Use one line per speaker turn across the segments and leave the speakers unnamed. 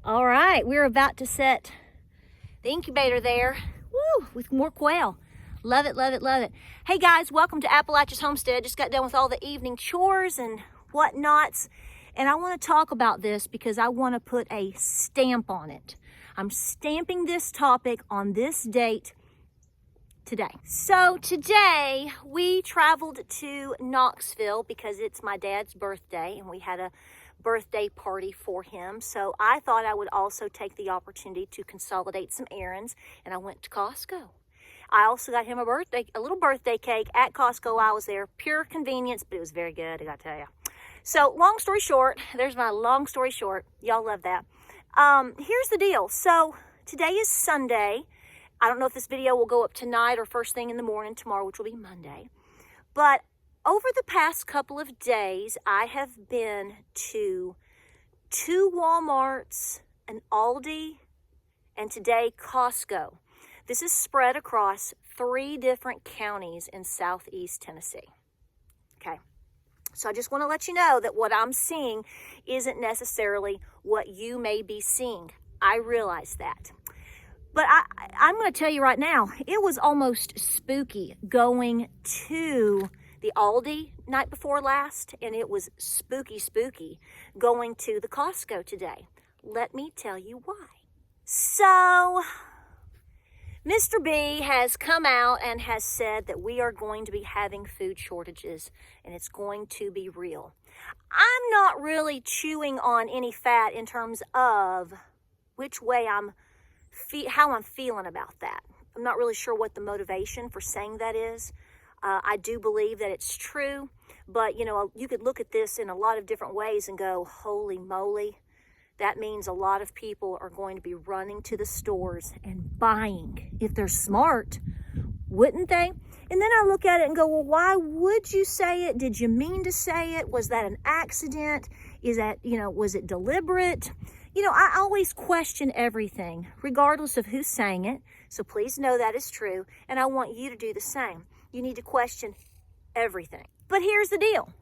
All right, we're about to set the incubator there. Woo, with more quail. Love it, love it, love it. Hey guys, welcome to Appalachia's Homestead. Just got done with all the evening chores and whatnots. And I want to talk about this because I want to put a stamp on it. I'm stamping this topic on this date today. So today we traveled to Knoxville because it's my dad's birthday and we had a birthday party for him. So I thought I would also take the opportunity to consolidate some errands, and I went to Costco. I also got him a little birthday cake at Costco. I was there, pure convenience, but it was very good, I gotta tell you. So long story short, there's my long story short. Y'all love that. Here's the deal. So today is Sunday. I don't know if this video will go up tonight or first thing in the morning tomorrow, which will be Monday. But over the past couple of days, I have been to 2 Walmarts, an Aldi, and today Costco. This is spread across 3 different counties in southeast Tennessee. Okay, so I just want to let you know that what I'm seeing isn't necessarily what you may be seeing. I realize that. But I'm going to tell you right now, it was almost spooky going to the Aldi night before last, and it was spooky going to the Costco today. Let me tell you why. So, Mr. B has come out and has said that we are going to be having food shortages, and it's going to be real. I'm not really chewing on any fat in terms of which way how I'm feeling about that. I'm not really sure what the motivation for saying that is. I do believe that it's true, but you could look at this in a lot of different ways and go, holy moly, that means a lot of people are going to be running to the stores and buying. If they're smart, wouldn't they? And then I look at it and go, well, why would you say it? Did you mean to say it? Was that an accident? Is that, was it deliberate? I always question everything, regardless of who's saying it. So please know that is true. And I want you to do the same. You need to question everything. But here's the deal.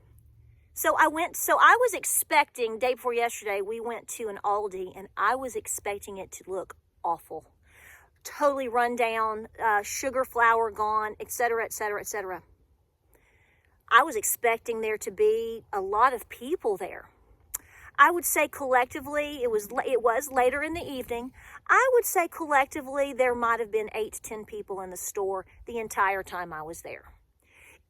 So I was expecting, day before yesterday, we went to an Aldi, and I was expecting it to look awful. Totally run down, sugar, flour gone, etc., etc., etc. I was expecting there to be a lot of people there. I would say collectively, it was later in the evening. I would say collectively there might have been 8 to 10 people in the store the entire time I was there.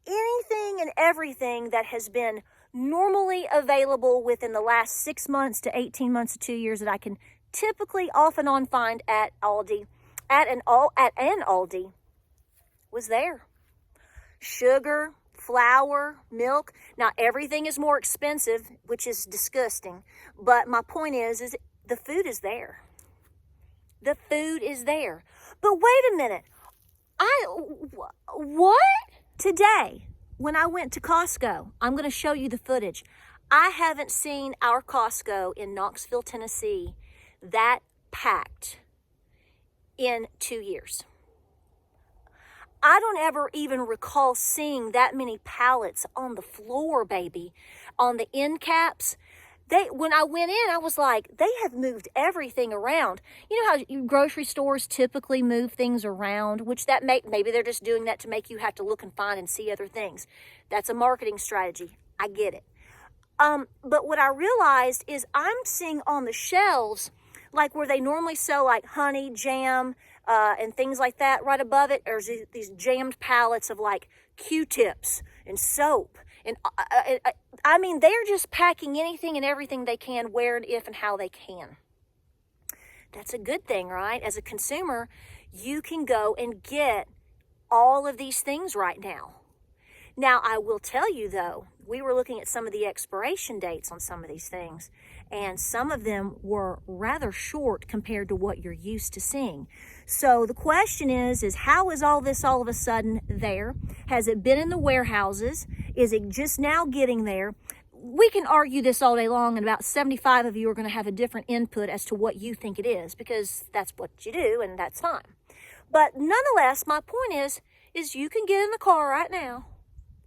Anything and everything that has been normally available within the last 6 months to 18 months to 2 years that I can typically off and on find at Aldi, at an Aldi, was there. Sugar, flour, milk. Now everything is more expensive, which is disgusting. But my point is the food is there. The food is there. But wait a minute. What? Today, when I went to Costco, I'm going to show you the footage. I haven't seen our Costco in Knoxville, Tennessee that packed in 2 years. I don't ever even recall seeing that many pallets on the floor, baby, on the end caps. When I went in, I was like, they have moved everything around. You know how grocery stores typically move things around, which maybe they're just doing that to make you have to look and find and see other things. That's a marketing strategy. I get it. But what I realized is I'm seeing on the shelves, like where they normally sell like honey, jam, and things like that, right above it, there's these jammed pallets of like Q-tips and soap. And I mean, they're just packing anything and everything they can, where and if and how they can. That's a good thing, right? As a consumer, you can go and get all of these things right now. Now, I will tell you though, we were looking at some of the expiration dates on some of these things, and some of them were rather short compared to what you're used to seeing. So the question is how is all this all of a sudden there? Has it been in the warehouses? Is it just now getting there? We can argue this all day long, and about 75 of you are going to have a different input as to what you think it is, because that's what you do, and that's fine. But nonetheless, my point is you can get in the car right now,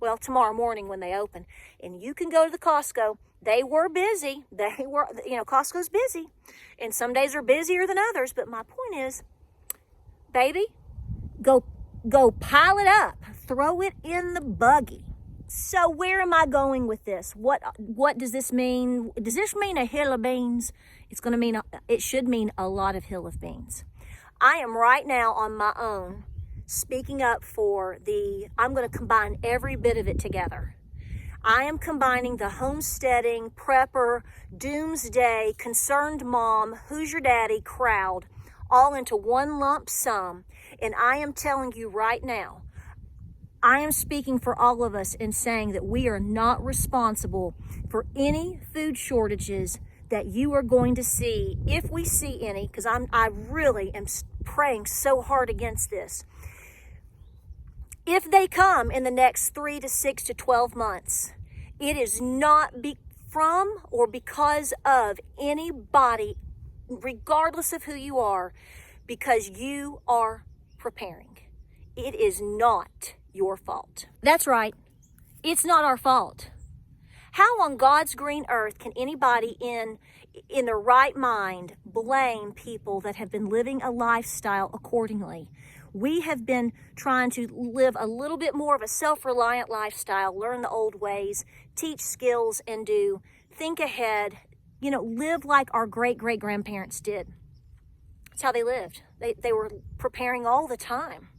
well, tomorrow morning when they open. And you can go to the Costco. They were busy. Costco's busy. And some days are busier than others. But my point is, baby, go pile it up. Throw it in the buggy. So where am I going with this? What does this mean? Does this mean a hill of beans? It should mean a lot of hill of beans. I am right now on my own speaking up for I'm going to combine every bit of it together. I am combining the homesteading, prepper, doomsday, concerned mom, who's your daddy crowd all into one lump sum. And I am telling you right now, I am speaking for all of us in saying that we are not responsible for any food shortages that you are going to see, if we see any, because I really am praying so hard against this. If they come in the next 3 to 6 to 12 months, it is not from or because of anybody, regardless of who you are, because you are preparing. It is not your fault. That's right. It's not our fault. How on God's green earth can anybody in their right mind blame people that have been living a lifestyle accordingly? We have been trying to live a little bit more of a self-reliant lifestyle, learn the old ways, teach skills, and think ahead, live like our great-great-grandparents did. That's how they lived. They were preparing all the time.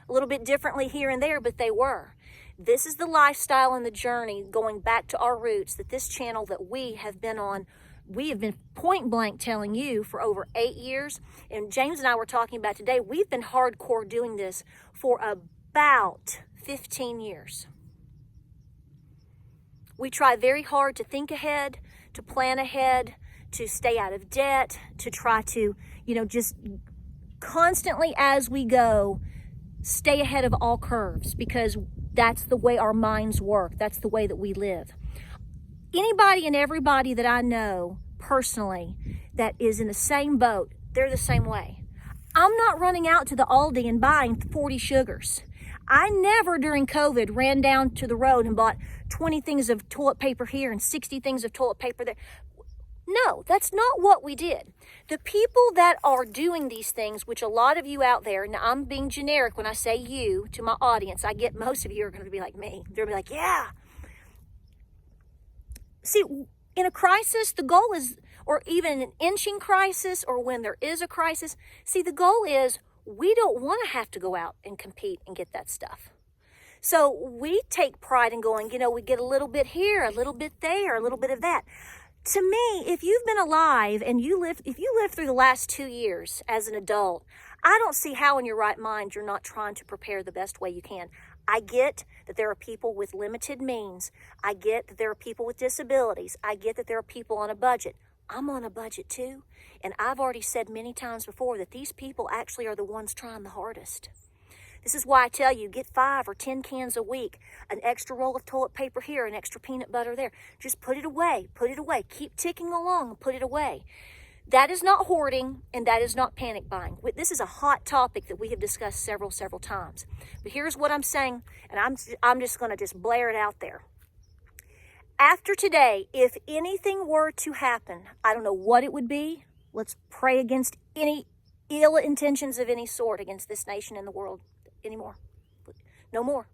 A little bit differently here and there, but they were. This is the lifestyle and the journey going back to our roots that this channel that we have been on, we have been point blank telling you for over 8 years. And James and I were talking about today, we've been hardcore doing this for about 15 years. We try very hard to think ahead, to plan ahead, to stay out of debt, to try to, just constantly as we go, stay ahead of all curves, because that's the way our minds work. That's the way that we live. Anybody and everybody that I know personally that is in the same boat, they're the same way. I'm not running out to the Aldi and buying 40 sugars. I never during COVID ran down to the road and bought 20 things of toilet paper here and 60 things of toilet paper there. No, that's not what we did. The people that are doing these things, which a lot of you out there, now I'm being generic when I say you to my audience, I get most of you are going to be like me. They're going to be like, yeah. See, in a crisis, the goal is, or even an inching crisis, or when there is a crisis, see, the goal is we don't want to have to go out and compete and get that stuff. So we take pride in going, we get a little bit here, a little bit there, a little bit of that. To me, if you've been alive and if you lived through the last 2 years as an adult, I don't see how in your right mind you're not trying to prepare the best way you can. I get that there are people with limited means. I get that there are people with disabilities. I get that there are people on a budget. I'm on a budget too. And I've already said many times before that these people actually are the ones trying the hardest. This is why I tell you, get 5 or 10 cans a week, an extra roll of toilet paper here, an extra peanut butter there. Just put it away, keep ticking along and put it away. That is not hoarding, and that is not panic buying. This is a hot topic that we have discussed several times. But here's what I'm saying, and I'm just going to just blare it out there. After today, if anything were to happen, I don't know what it would be. Let's pray against any ill intentions of any sort against this nation and the world anymore. No more.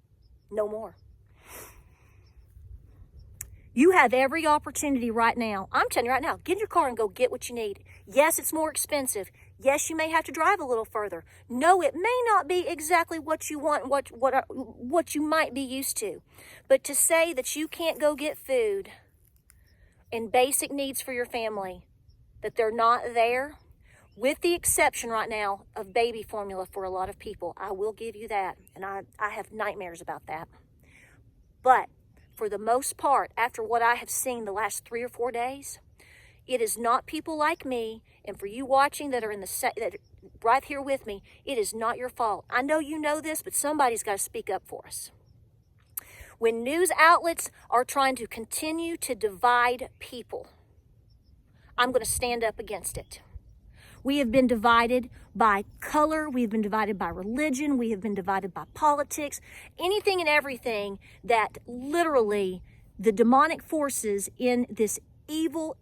You have every opportunity right now. I'm telling you right now, get in your car and go get what you need. Yes, it's more expensive. Yes, you may have to drive a little further. No, it may not be exactly what you want, what you might be used to. But to say that you can't go get food and basic needs for your family, that they're not there, with the exception right now of baby formula for a lot of people. I will give you that, and I have nightmares about that. But for the most part, after what I have seen the last 3 or 4 days, it is not people like me, and for you watching that are that right here with me, it is not your fault. I know you know this, but somebody's got to speak up for us. When news outlets are trying to continue to divide people, I'm going to stand up against it. We have been divided by color. We have been divided by religion. We have been divided by politics. Anything and everything that literally the demonic forces in this evil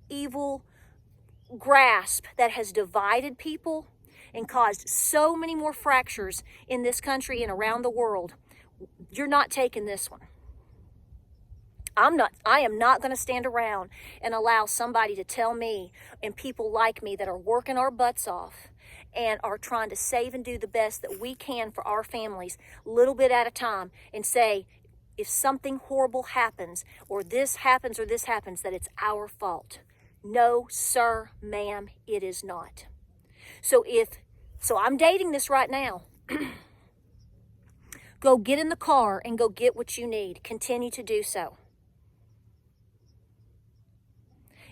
grasp that has divided people and caused so many more fractures in this country and around the world. You're not taking this one. I am not going to stand around and allow somebody to tell me and people like me that are working our butts off and are trying to save and do the best that we can for our families, little bit at a time, and say, if something horrible happens or this happens, that it's our fault. No, sir, ma'am, it is not. So I'm dating this right now. Go get in the car and go get what you need. Continue to do so.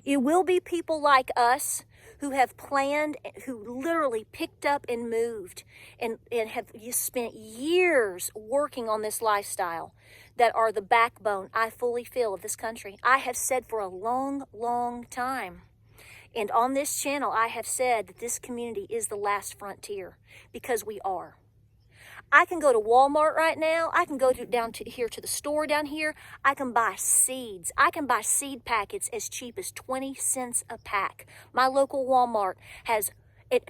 It will be people like us who have planned, who literally picked up and moved and have spent years working on this lifestyle that are the backbone, I fully feel, of this country. I have said for a long time, and on this channel, I have said that this community is the last frontier, because we are. I can go to Walmart right now. I can go down to the store down here. I can buy seeds. I can buy seed packets as cheap as 20 cents a pack. My local Walmart has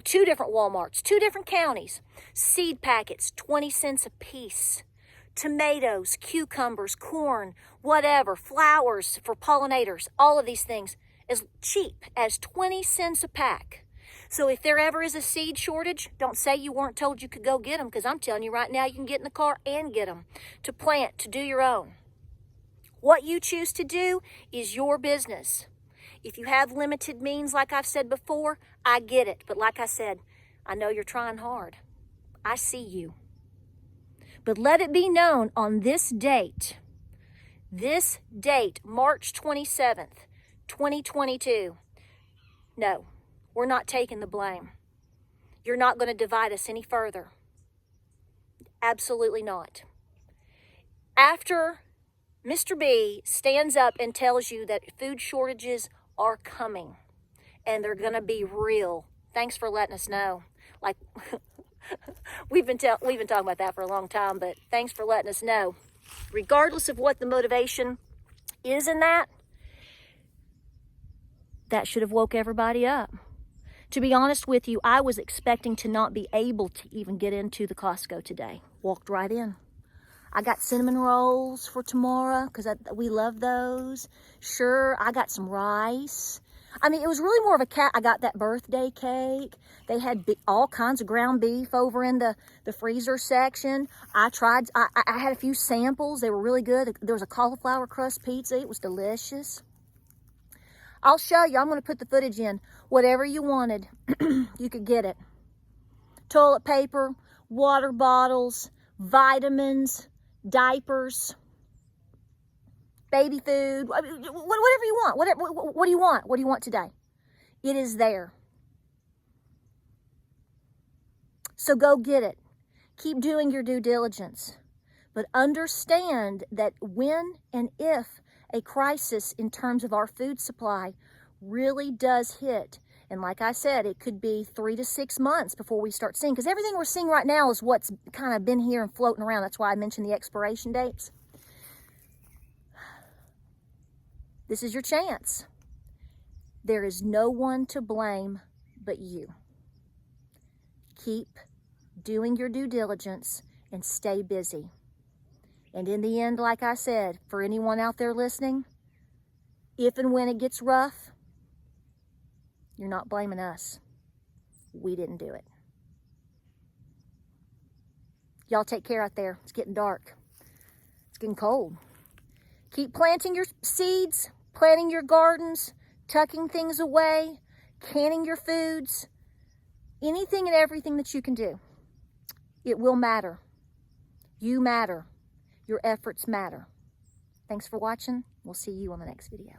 two different Walmarts, 2 different counties. Seed packets, 20 cents a piece. Tomatoes, cucumbers, corn, whatever, flowers for pollinators, all of these things as cheap as 20 cents a pack. So if there ever is a seed shortage, don't say you weren't told you could go get them, because I'm telling you right now, you can get in the car and get them to plant, to do your own. What you choose to do is your business. If you have limited means, like I've said before, I get it. But like I said, I know you're trying hard. I see you. But let it be known on this date, March 27th, 2022, no. We're not taking the blame. You're not going to divide us any further. Absolutely not. After Mr. B stands up and tells you that food shortages are coming and they're going to be real, thanks for letting us know. Like we've been talking about that for a long time, but thanks for letting us know. Regardless of what the motivation is in that should have woke everybody up. To be honest with you, I was expecting to not be able to even get into the Costco today. Walked right in. I got cinnamon rolls for tomorrow because we love those. Sure, I got some rice. I mean, it was really more of a I got that birthday cake. They had all kinds of ground beef over in the freezer section. I had a few samples. They were really good. There was a cauliflower crust pizza. It was delicious. I'll show you. I'm going to put the footage in. Whatever you wanted, you could get it. Toilet paper, water bottles, vitamins, diapers, baby food, whatever you want. What do you want? What do you want today? It is there. So go get it. Keep doing your due diligence. But understand that when and if a crisis in terms of our food supply really does hit, and like I said, it could be 3 to 6 months before we start seeing, because everything we're seeing right now is what's kind of been here and floating around. That's why I mentioned the expiration dates. This is your chance. There is no one to blame but you. Keep doing your due diligence and stay busy. And in the end, like I said, for anyone out there listening, if and when it gets rough, you're not blaming us. We didn't do it. Y'all take care out there. It's getting dark. It's getting cold. Keep planting your seeds, planting your gardens, tucking things away, canning your foods, anything and everything that you can do. It will matter. You matter. Your efforts matter. Thanks for watching. We'll see you on the next video.